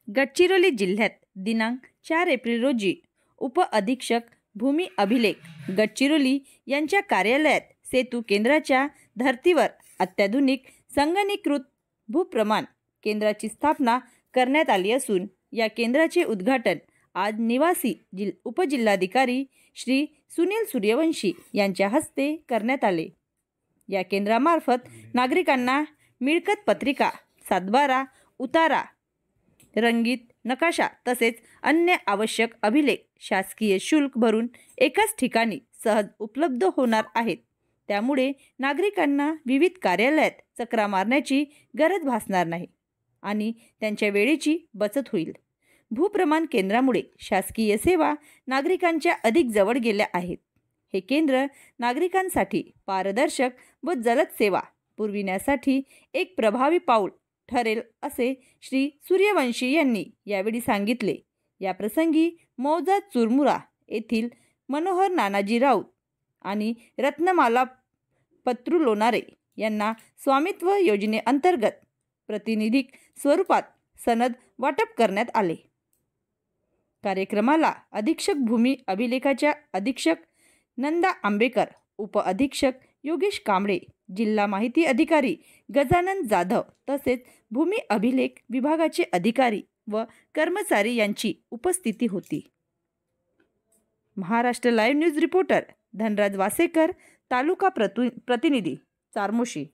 गडचिरोली जिल्ह्यात दिनांक 4 एप्रिल रोजी उपअधीक्षक भूमी अभिलेख गडचिरोली यांच्या कार्यालयात सेतू केंद्राच्या धर्तीवर अत्याधुनिक संगणकीकृत भूप्रमाण केंद्राची स्थापना करण्यात आली असून या केंद्राचे उद्घाटन आज निवासी उपजिल्हाधिकारी श्री सुनील सूर्यवंशी यांच्या हस्ते करण्यात आले। या केंद्रामार्फत नागरिकांना मिळकत पत्रिका, सातबारा, उतारा, रंगीत नकाशा तसेच अन्य आवश्यक अभिलेख शासकीय शुल्क भरून एकाच ठिकाणी सहज उपलब्ध होणार आहेत। त्यामुळे नागरिकांना विविध कार्यालयात चक्रा मारण्याची गरज भासणार नाही आणि त्यांच्या वेळेची बचत होईल। भूप्रमाण केंद्रामुळे शासकीय सेवा नागरिकांच्या अधिक जवळ गेल्या आहेत। हे केंद्र नागरिकांसाठी पारदर्शक व जलद सेवा पुरविण्यासाठी एक प्रभावी पाऊल ठरेल असे श्री सूर्यवंशी यांनी यावेळी सांगितले। या प्रसंगी मौजा चुरमुरा येथील मनोहर नानाजी राऊत आणि रत्नमाला पत्रू लोणारे यांना स्वामित्व योजनेअंतर्गत प्रतिनिधिक स्वरूपात सनद वाटप करण्यात आले। कार्यक्रमाला अधीक्षक भूमी अभिलेखाच्या अधीक्षक नंदा आंबेकर, उपअधीक्षक योगेश कांबळे, जिल्हा माहिती अधिकारी गजानन जाधव तसेच भूमी अभिलेख विभागाचे अधिकारी व कर्मचारी यांची उपस्थिती होती। Maharashtra live news reporter Dhanraj Wasekar, taluka प्रतिनिधी, चार्मोशी।